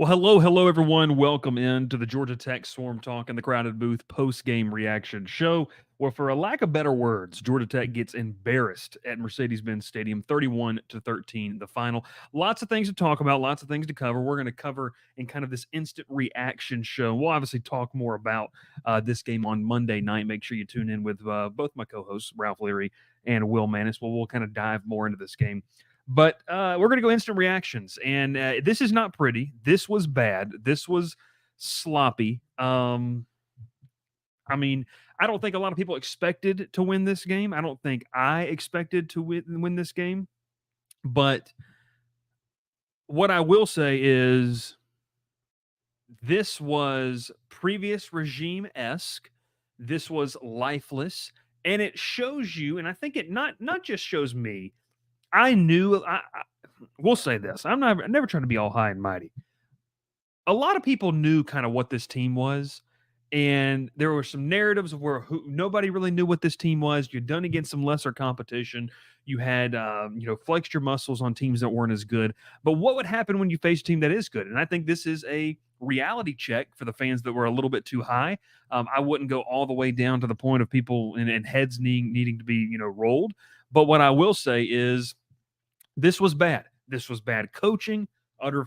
Well, hello, everyone. Welcome in to the Georgia Tech Swarm Talk and the Crowded Booth post-game reaction show, where, for a lack of better words, Georgia Tech gets embarrassed at Mercedes-Benz Stadium, 31-13, the final. Lots of things to talk about, lots of things to cover. We're going to cover in kind of this instant reaction show. We'll obviously talk more about this game on Monday night. Make sure you tune in with both my co-hosts, Ralph Leary and Will Manis. We'll kind of dive more into this game. But we're going to go instant reactions. And this is not pretty. This was bad. This was sloppy. I mean, I don't think a lot of people expected to win this game. I don't think I expected to win this game. But what I will say is this was previous regime-esque. This was lifeless. And it shows you, and I think it not just shows me, I knew. We'll say this: I never trying to be all high and mighty. A lot of people knew kind of what this team was, and there were some narratives of where nobody really knew what this team was. You're done against some lesser competition. You had flexed your muscles on teams that weren't as good. But what would happen when you face a team that is good? And I think this is a reality check for the fans that were a little bit too high. I wouldn't go all the way down to the point of people and heads needing to be rolled. But what I will say is, this was bad. This was bad coaching, utter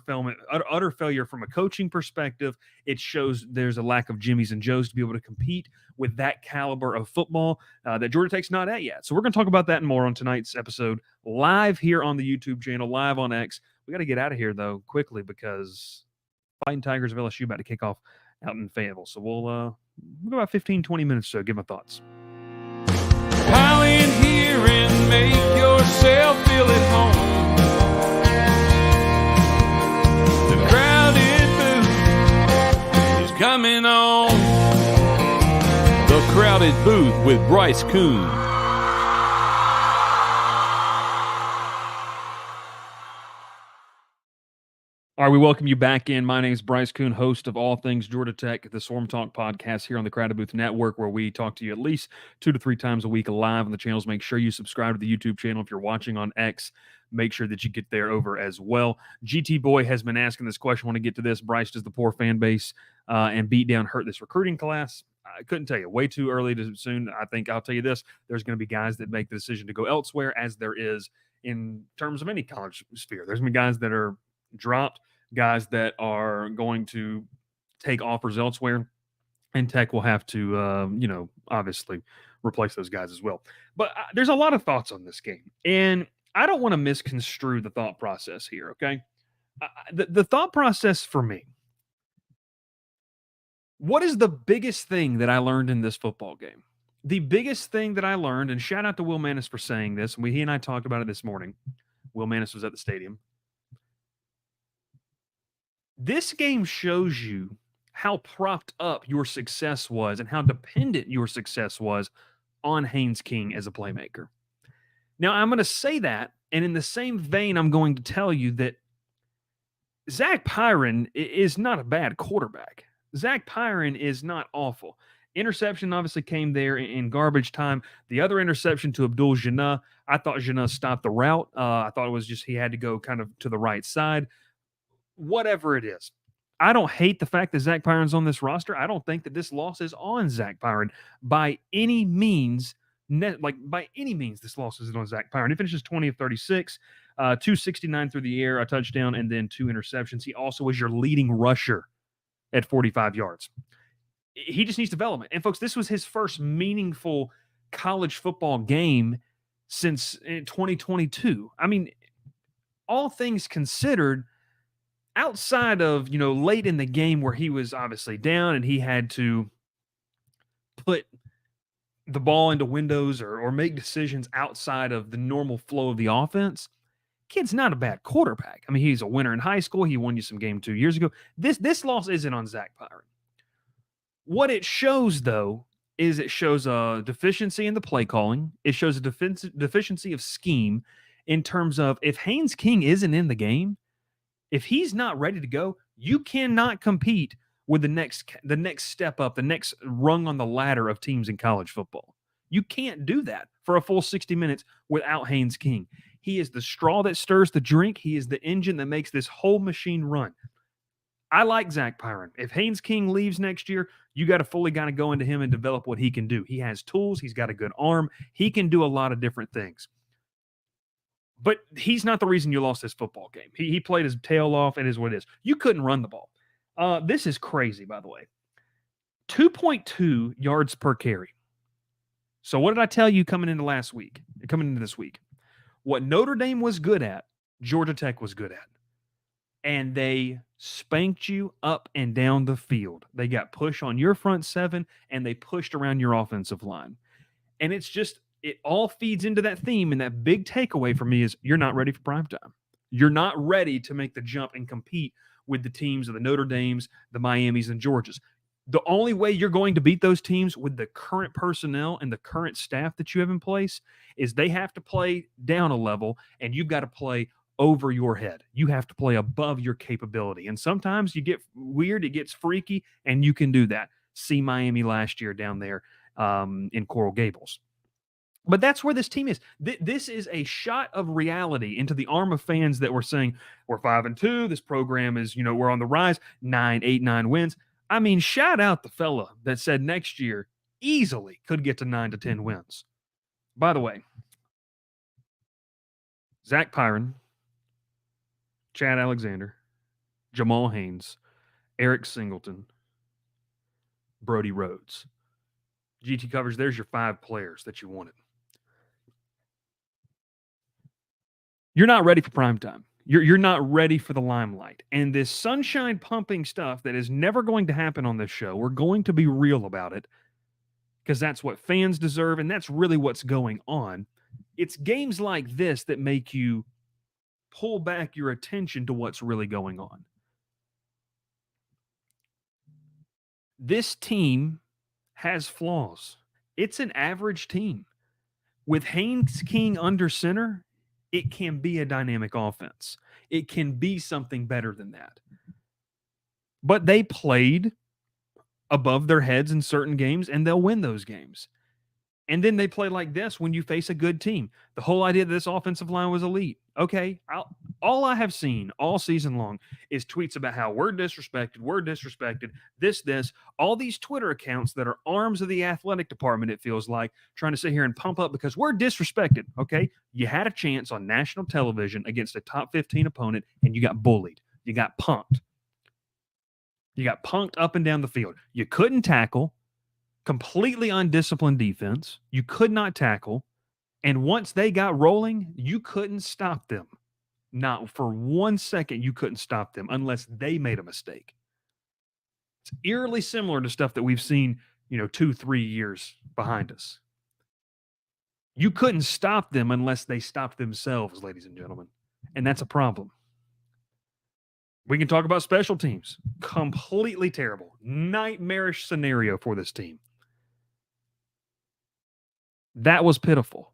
failure from a coaching perspective. It shows there's a lack of Jimmies and Joes to be able to compete with that caliber of football that Georgia Tech's not at yet. So we're going to talk about that and more on tonight's episode, live here on the YouTube channel, live on X. We got to get out of here, though, quickly, because Fighting Tigers of LSU about to kick off out in Fayetteville. So we'll go about 15, 20 minutes or so, give my thoughts. Pile in here and make yourself feel at home. The Crowded Booth is coming on. The Crowded Booth with Bryce Koon. All right, we welcome you back in. My name is Bryce Koon, host of all things Georgia Tech, the Swarm Talk podcast here on the Crowded Booth Network, where we talk to you at least 2 to 3 times a week live on the channels. Make sure you subscribe to the YouTube channel. If you're watching on X, make sure that you get there over as well. GT Boy has been asking this question. I want to get to this. Bryce, does the poor fan base and beatdown hurt this recruiting class? I couldn't tell you. Way too early too soon. I think I'll tell you this. There's going to be guys that make the decision to go elsewhere, as there is in terms of any college sphere. There's going to be guys that are dropped, guys that are going to take offers elsewhere, and Tech will have to, obviously replace those guys as well. But there's a lot of thoughts on this game, and I don't want to misconstrue the thought process here, okay? The thought process for me, what is the biggest thing that I learned in this football game? The biggest thing that I learned, and shout out to Will Manis for saying this, he and I talked about it this morning. Will Manis was at the stadium. This game shows you how propped up your success was and how dependent your success was on Haynes King as a playmaker. Now, I'm going to say that, and in the same vein, I'm going to tell you that Zach Pyron is not a bad quarterback. Zach Pyron is not awful. Interception obviously came there in garbage time. The other interception to Abdul Jannah, I thought Jannah stopped the route. I thought it was just he had to go kind of to the right side. Whatever it is, I don't hate the fact that Zach Pyron's on this roster. I don't think that this loss is on Zach Pyron by any means. By any means, this loss isn't on Zach Pyron. He finishes 20 of 36, 269 through the air, a touchdown, and then 2 interceptions. He also is your leading rusher at 45 yards. He just needs development. And, folks, this was his first meaningful college football game since 2022. I mean, all things considered, outside of, late in the game where he was obviously down and he had to put the ball into windows or make decisions outside of the normal flow of the offense, kid's not a bad quarterback. I mean, he's a winner in high school. He won you some game 2 years ago. This loss isn't on Zach Pyron. What it shows, though, is it shows a deficiency in the play calling. It shows a deficiency of scheme in terms of, if Haynes King isn't in the game, if he's not ready to go, you cannot compete with the next step up, the next rung on the ladder of teams in college football. You can't do that for a full 60 minutes without Haynes King. He is the straw that stirs the drink. He is the engine that makes this whole machine run. I like Zach Pyron. If Haynes King leaves next year, you got to fully go into him and develop what he can do. He has tools. He's got a good arm. He can do a lot of different things. But he's not the reason you lost this football game. He played his tail off. It is what it is. You couldn't run the ball. This is crazy, by the way. 2.2 yards per carry. So what did I tell you coming into this week? What Notre Dame was good at, Georgia Tech was good at. And they spanked you up and down the field. They got push on your front seven, and they pushed around your offensive line. And it's just, it all feeds into that theme. And that big takeaway for me is you're not ready for primetime. You're not ready to make the jump and compete with the teams of the Notre Dames, the Miamis, and Georgias. The only way you're going to beat those teams with the current personnel and the current staff that you have in place is they have to play down a level, and you've got to play over your head. You have to play above your capability. And sometimes you get weird, it gets freaky, and you can do that. See Miami last year down there in Coral Gables. But that's where this team is. This is a shot of reality into the arm of fans that were saying, we're 5-2. This program is, we're on the rise, 8, 9 wins. I mean, shout out the fella that said next year easily could get to 9 to 10 wins. By the way, Zach Pyron, Chad Alexander, Jamal Haynes, Eric Singleton, Brody Rhodes. GT covers, there's your 5 players that you wanted. You're not ready for primetime. You're not ready for the limelight. And this sunshine pumping stuff that is never going to happen on this show, we're going to be real about it because that's what fans deserve, and that's really what's going on. It's games like this that make you pull back your attention to what's really going on. This team has flaws. It's an average team. With Haynes King under center, it can be a dynamic offense. It can be something better than that. But they played above their heads in certain games, and they'll win those games. And then they play like this when you face a good team. The whole idea that this offensive line was elite. Okay, all I have seen all season long is tweets about how we're disrespected, this, all these Twitter accounts that are arms of the athletic department, it feels like, trying to sit here and pump up because we're disrespected, okay? You had a chance on national television against a top 15 opponent, and you got bullied. You got punked. You got punked up and down the field. You couldn't tackle. Completely undisciplined defense. You could not tackle. And once they got rolling, you couldn't stop them. Not for 1 second, you couldn't stop them unless they made a mistake. It's eerily similar to stuff that we've seen, 2-3 years behind us. You couldn't stop them unless they stopped themselves, ladies and gentlemen. And that's a problem. We can talk about special teams. Completely terrible. Nightmarish scenario for this team. That was pitiful.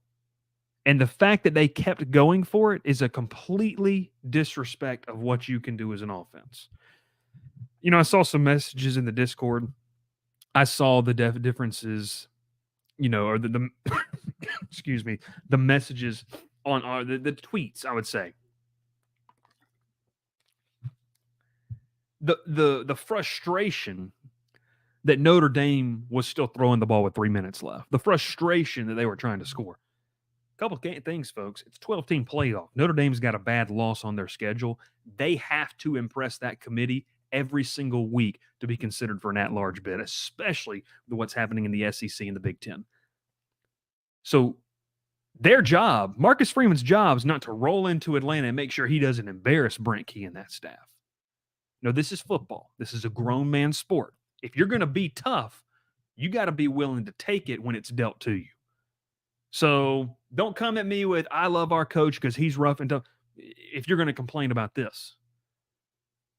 And the fact that they kept going for it is a completely disrespect of what you can do as an offense. I saw some messages in the Discord. I saw the differences, or the excuse me, the messages on the tweets, I would say. The frustration that Notre Dame was still throwing the ball with 3 minutes left. The frustration that they were trying to score. A couple of things, folks. It's a 12-team playoff. Notre Dame's got a bad loss on their schedule. They have to impress that committee every single week to be considered for an at-large bid, especially with what's happening in the SEC and the Big Ten. So their job, Marcus Freeman's job, is not to roll into Atlanta and make sure he doesn't embarrass Brent Key and that staff. No, this is football. This is a grown man sport. If you're going to be tough, you got to be willing to take it when it's dealt to you. So don't come at me with, I love our coach because he's rough and tough, if you're going to complain about this.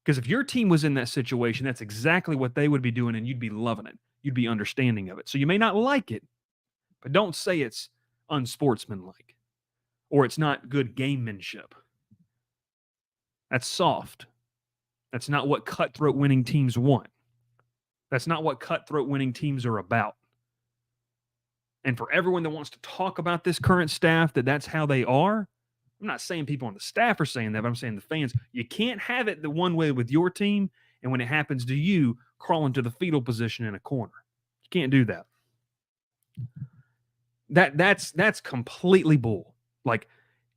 Because if your team was in that situation, that's exactly what they would be doing, and you'd be loving it. You'd be understanding of it. So you may not like it, but don't say it's unsportsmanlike or it's not good gamemanship. That's soft. That's not what cutthroat winning teams want. That's not what cutthroat winning teams are about. And for everyone that wants to talk about this current staff, that's how they are, I'm not saying people on the staff are saying that, but I'm saying the fans, you can't have it the one way with your team And when it happens to you, crawl into the fetal position in a corner. You can't do that. That's completely bull. Like,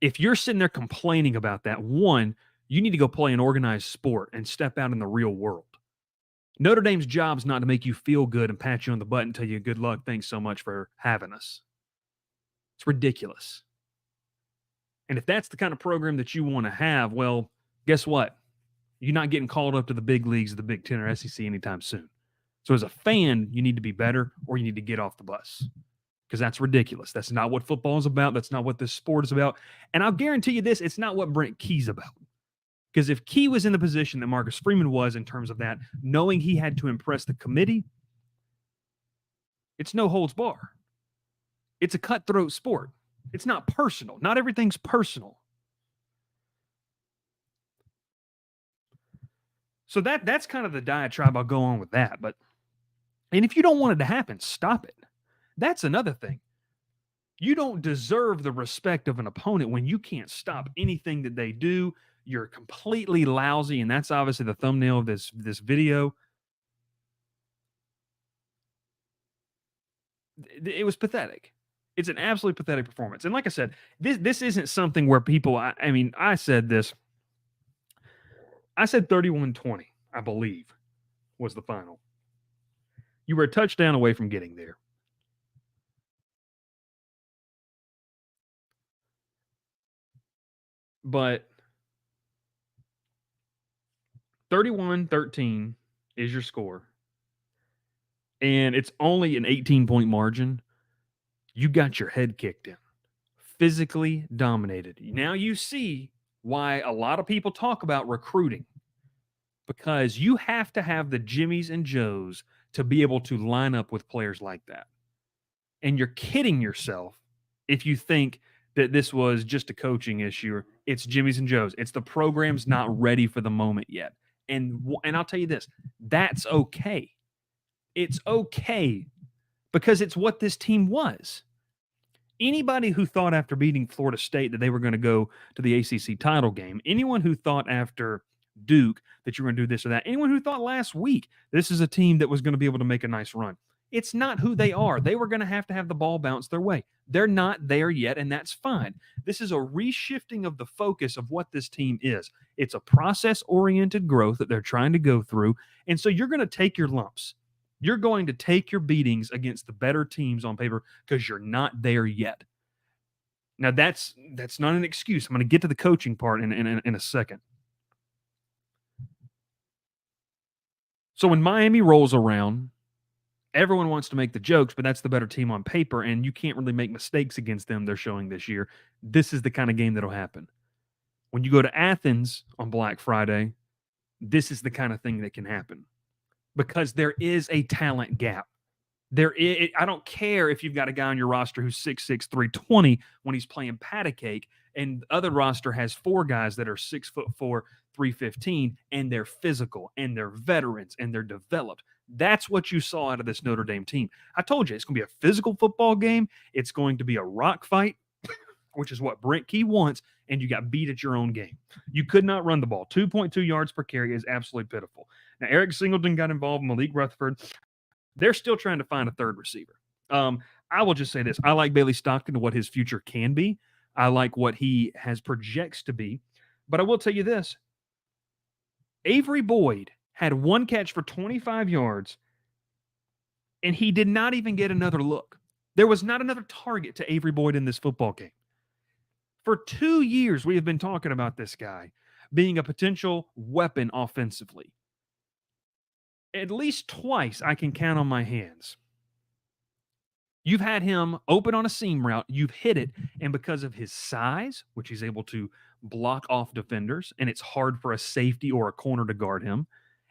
if you're sitting there complaining about that, one, you need to go play an organized sport and step out in the real world. Notre Dame's job is not to make you feel good and pat you on the butt and tell you good luck, thanks so much for having us. It's ridiculous. And if that's the kind of program that you want to have, well, guess what? You're not getting called up to the big leagues of the Big Ten or SEC anytime soon. So as a fan, you need to be better or you need to get off the bus, because that's ridiculous. That's not what football is about. That's not what this sport is about. And I'll guarantee you this, it's not what Brent Key's about. Because if Key was in the position that Marcus Freeman was in terms of that, knowing he had to impress the committee, it's no holds bar. It's a cutthroat sport. It's not personal. Not everything's personal. So that's kind of the diatribe I'll go on with that. And if you don't want it to happen, stop it. That's another thing. You don't deserve the respect of an opponent when you can't stop anything that they do. You're completely lousy, and that's obviously the thumbnail of this video. It was pathetic. It's an absolutely pathetic performance. And like I said, this isn't something where people, I mean, I said this. I said 31-20, I believe, was the final. You were a touchdown away from getting there. But 31-13 is your score. And it's only an 18-point margin. You got your head kicked in. Physically dominated. Now you see why a lot of people talk about recruiting. Because you have to have the Jimmies and Joes to be able to line up with players like that. And you're kidding yourself if you think that this was just a coaching issue. It's Jimmys and Joes. It's the program's not ready for the moment yet. And I'll tell you this, that's okay. It's okay because it's what this team was. Anybody who thought after beating Florida State that they were going to go to the ACC title game, anyone who thought after Duke that you were going to do this or that, anyone who thought last week this is a team that was going to be able to make a nice run, it's not who they are. They were going to have the ball bounce their way. They're not there yet, and that's fine. This is a reshifting of the focus of what this team is. It's a process-oriented growth that they're trying to go through, and so you're going to take your lumps. You're going to take your beatings against the better teams on paper because you're not there yet. Now, that's not an excuse. I'm going to get to the coaching part in a second. So when Miami rolls around, everyone wants to make the jokes, but that's the better team on paper, and you can't really make mistakes against them they're showing this year. This is the kind of game that'll happen. When you go to Athens on Black Friday, this is the kind of thing that can happen because there is a talent gap. I don't care if you've got a guy on your roster who's 6'6", 320 when he's playing patty cake, and the other roster has 4 guys that are 6'4", 315, and they're physical, and they're veterans, and they're developed. That's what you saw out of this Notre Dame team. I told you, it's going to be a physical football game. It's going to be a rock fight, which is what Brent Key wants, and you got beat at your own game. You could not run the ball. 2.2 yards per carry is absolutely pitiful. Now, Eric Singleton got involved, Malik Rutherford. They're still trying to find a third receiver. I will just say this. I like Bailey Stockton and what his future can be. I like what he has projects to be. But I will tell you this. Avery Boyd had 1 catch for 25 yards, and he did not even get another look. There was not another target to Avery Boyd in this football game. For 2 years, we have been talking about this guy being a potential weapon offensively. At least twice I can count on my hands. You've had him open on a seam route, you've hit it, and because of his size, which he's able to block off defenders, and it's hard for a safety or a corner to guard him,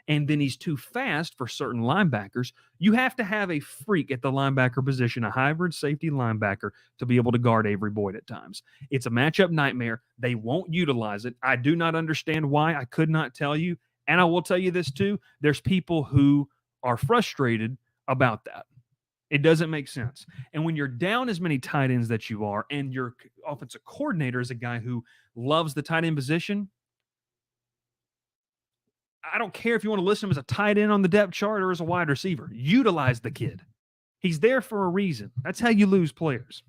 and then he's too fast for certain linebackers, you have to have a freak at the linebacker position, a hybrid safety linebacker, to be able to guard Avery Boyd at times. It's a matchup nightmare. They won't utilize it. I do not understand why. I could not tell you. And I will tell you this too. There's people who are frustrated about that. It doesn't make sense. And when you're down as many tight ends that you are, and your offensive coordinator is a guy who loves the tight end position, I don't care if you want to list him as a tight end on the depth chart or as a wide receiver. Utilize the kid. He's there for a reason. That's how you lose players.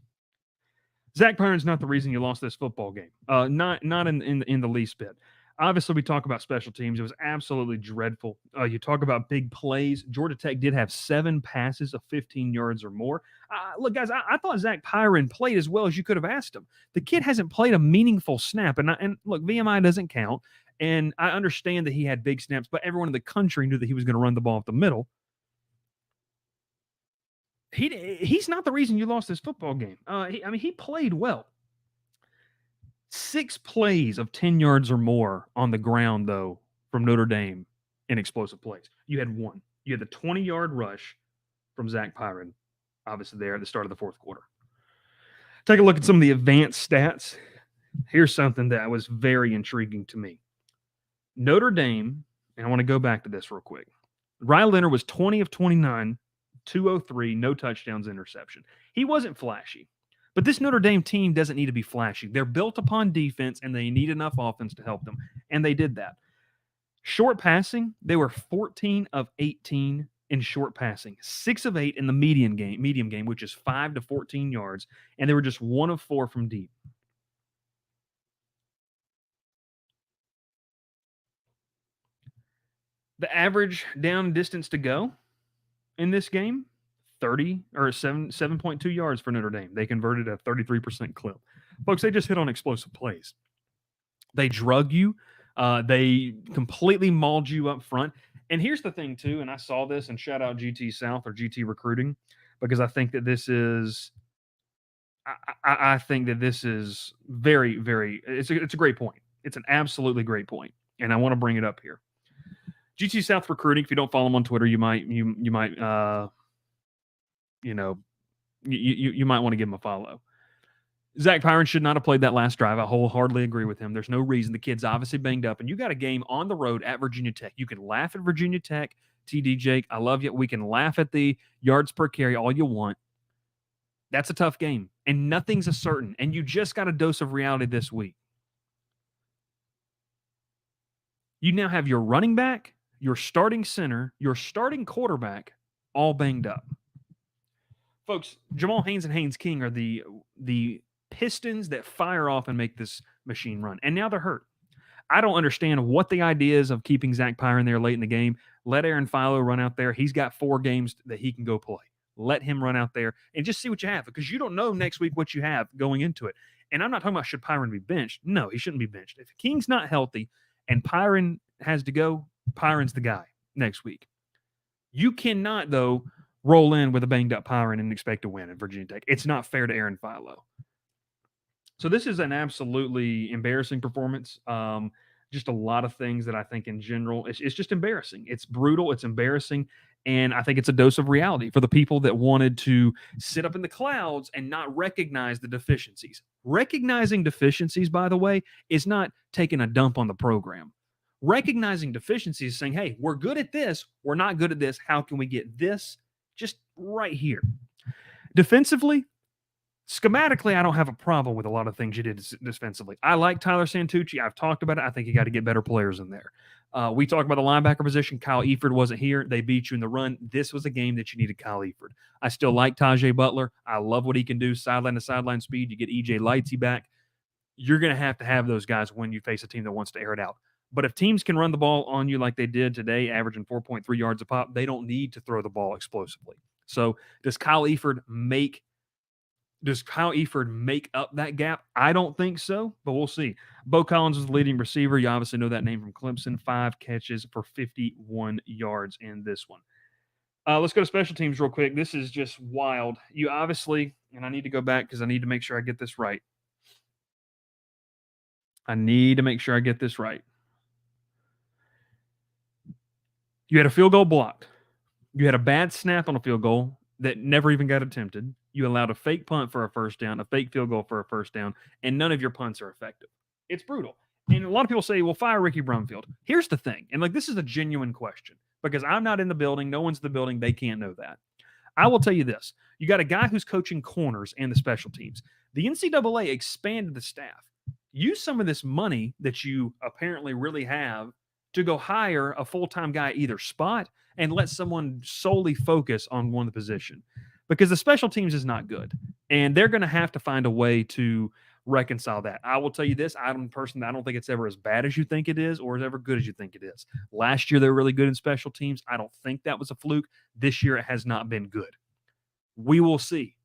Zach Pyron's not the reason you lost this football game. Not in the least bit. Obviously, we talk about special teams. It was absolutely dreadful. You talk about big plays. Georgia Tech did have 7 passes of 15 yards or more. Look, guys, I thought Zach Pyron played as well as you could have asked him. The kid hasn't played a meaningful snap. And look, VMI doesn't count. And I understand that he had big snaps, but everyone in the country knew that he was going to run the ball up the middle. He's not the reason you lost this football game. He played well. 6 plays of 10 yards or more on the ground, though, from Notre Dame in explosive plays. You had one. You had the 20-yard rush from Zach Pyron, obviously there at the start of the fourth quarter. Take a look at some of the advanced stats. Here's something that was very intriguing to me. Notre Dame, and I want to go back to this real quick. Riley Leonard was 20 of 29, 203, no touchdowns, interception. He wasn't flashy. But this Notre Dame team doesn't need to be flashy. They're built upon defense, and they need enough offense to help them. And they did that. Short passing, they were 14 of 18 in short passing, 6 of 8 in the medium game, which is 5 to 14 yards, and they were just 1 of 4 from deep. The average down distance to go in this game, 7.2 yards for Notre Dame. They converted a 33% clip. Folks, they just hit on explosive plays. They drug you. They completely mauled you up front. And here's the thing, too, and I saw this, and shout out GT South or GT Recruiting, because I think that this is I think that this is very, very it's a great point. It's an absolutely great point, and I want to bring it up here. GT South Recruiting, if you don't follow them on Twitter, you might you might want to give him a follow. Zach Pyron should not have played that last drive. I wholeheartedly agree with him. There's no reason. The kid's obviously banged up, and you got a game on the road at Virginia Tech. You can laugh at Virginia Tech, TD Jake. I love you. We can laugh at the yards per carry all you want. That's a tough game, and nothing's a certain, and you just got a dose of reality this week. You now have your running back, your starting center, your starting quarterback all banged up. Folks, Jamal Haynes and Haynes King are the pistons that fire off and make this machine run. And now they're hurt. I don't understand what the idea is of keeping Zach Pyron there late in the game. Let Aaron Philo run out there. He's got 4 games that he can go play. Let him run out there and just see what you have, because you don't know next week what you have going into it. And I'm not talking about should Pyron be benched. No, he shouldn't be benched. If King's not healthy and Pyron has to go, Pyron's the guy next week. You cannot, though, roll in with a banged-up Pyron and expect to win at Virginia Tech. It's not fair to Aaron Philo. So this is an absolutely embarrassing performance. Just a lot of things that I think in general, it's just embarrassing. It's brutal. It's embarrassing. And I think it's a dose of reality for the people that wanted to sit up in the clouds and not recognize the deficiencies. Recognizing deficiencies, by the way, is not taking a dump on the program. Recognizing deficiencies is saying, hey, we're good at this. We're not good at this. How can we get this just right here? Defensively, schematically, I don't have a problem with a lot of things you did defensively. I like Tyler Santucci. I've talked about it. I think you got to get better players in there. We talked about the linebacker position. Kyle Eford wasn't here. They beat you in the run. This was a game that you needed Kyle Eford. I still like Tajay Butler. I love what he can do. Sideline to sideline speed. You get EJ Lightsey back. You're going to have those guys when you face a team that wants to air it out. But if teams can run the ball on you like they did today, averaging 4.3 yards a pop, they don't need to throw the ball explosively. So does Kyle Eford make up that gap? I don't think so, but we'll see. Bo Collins was the leading receiver. You obviously know that name from Clemson. 5 catches for 51 yards in this one. Let's go to special teams real quick. This is just wild. You obviously, and I need to go back because I need to make sure I get this right. You had a field goal blocked. You had a bad snap on a field goal that never even got attempted. You allowed a fake punt for a first down, a fake field goal for a first down, and none of your punts are effective. It's brutal. And a lot of people say, well, fire Ricky Brumfield. Here's the thing, and this is a genuine question, because I'm not in the building. No one's in the building. They can't know that. I will tell you this. You got a guy who's coaching corners and the special teams. The NCAA expanded the staff. Use some of this money that you apparently really have to go hire a full-time guy at either spot and let someone solely focus on one position, because the special teams is not good, and they're going to have to find a way to reconcile that. I will tell you this: I don't think it's ever as bad as you think it is, or as ever good as you think it is. Last year they were really good in special teams. I don't think that was a fluke. This year it has not been good. We will see.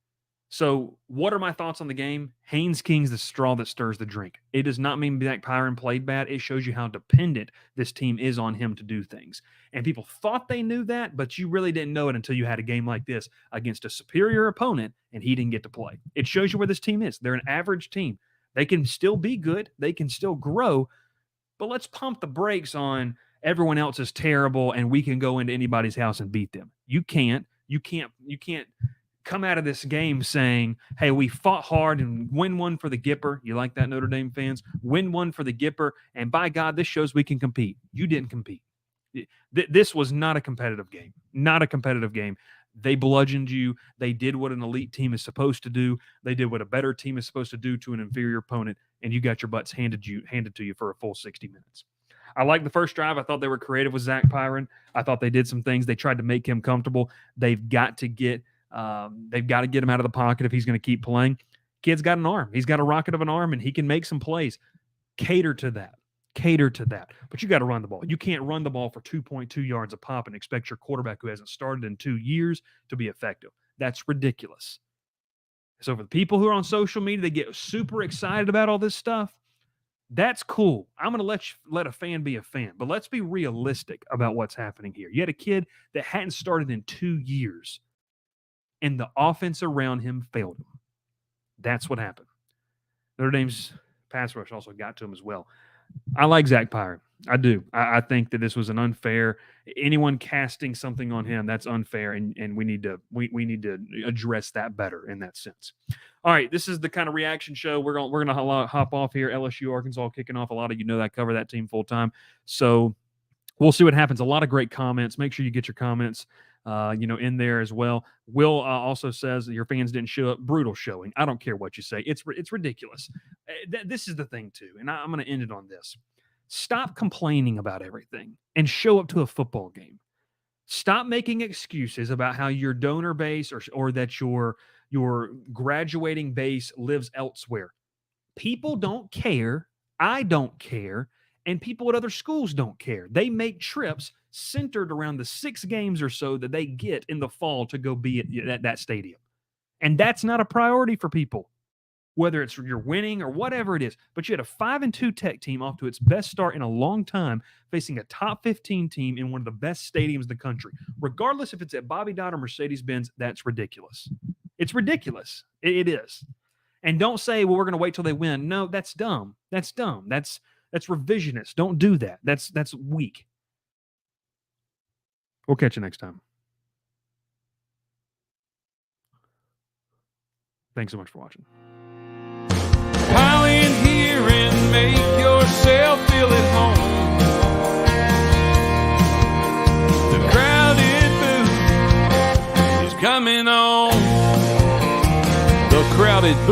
So, what are my thoughts on the game? Haynes King's the straw that stirs the drink. It does not mean Zach Pyron played bad. It shows you how dependent this team is on him to do things. And people thought they knew that, but you really didn't know it until you had a game like this against a superior opponent and he didn't get to play. It shows you where this team is. They're an average team. They can still be good. They can still grow. But let's pump the brakes on everyone else is terrible and we can go into anybody's house and beat them. You can't come out of this game saying, hey, we fought hard and win one for the Gipper. You like that, Notre Dame fans? Win one for the Gipper, and by God, this shows we can compete. You didn't compete. This was not a competitive game. Not a competitive game. They bludgeoned you. They did what an elite team is supposed to do. They did what a better team is supposed to do to an inferior opponent, and you got your butts handed to you for a full 60 minutes. I like the first drive. I thought they were creative with Zach Pyron. I thought they did some things. They tried to make him comfortable. They've got to get him out of the pocket if he's going to keep playing. Kid's got an arm. He's got a rocket of an arm, and he can make some plays. Cater to that. But you got to run the ball. You can't run the ball for 2.2 yards a pop and expect your quarterback who hasn't started in 2 years to be effective. That's ridiculous. So for the people who are on social media, they get super excited about all this stuff. That's cool. I'm going to let a fan be a fan. But let's be realistic about what's happening here. You had a kid that hadn't started in 2 years, and the offense around him failed him. That's what happened. Notre Dame's pass rush also got to him as well. I like Zach Pyron. I do. I think that this was an unfair. Anyone casting something on him, that's unfair, and we need to address that better in that sense. All right, this is the kind of reaction show we're gonna hop off here. LSU Arkansas kicking off. A lot of you know that I cover that team full time, so we'll see what happens. A lot of great comments. Make sure you get your comments in there as well. Will also says that your fans didn't show up. Brutal showing. I don't care what you say. It's ridiculous. This is the thing too, and I'm going to end it on this. Stop complaining about everything and show up to a football game. Stop making excuses about how your donor base or that your graduating base lives elsewhere. People don't care. I don't care. And people at other schools don't care. They make trips centered around the 6 games or so that they get in the fall to go be at that stadium. And that's not a priority for people, whether it's you're winning or whatever it is. But you had a 5-2 Tech team off to its best start in a long time, facing a top 15 team in one of the best stadiums in the country. Regardless if it's at Bobby Dodd or Mercedes-Benz, that's ridiculous. It's ridiculous. It is. And don't say, well, we're going to wait till they win. No, that's dumb. That's dumb. That's revisionist. Don't do that. That's weak. We'll catch you next time. Thanks so much for watching. Pile in here and make yourself feel at home. The crowded booth is coming on. The crowded booth.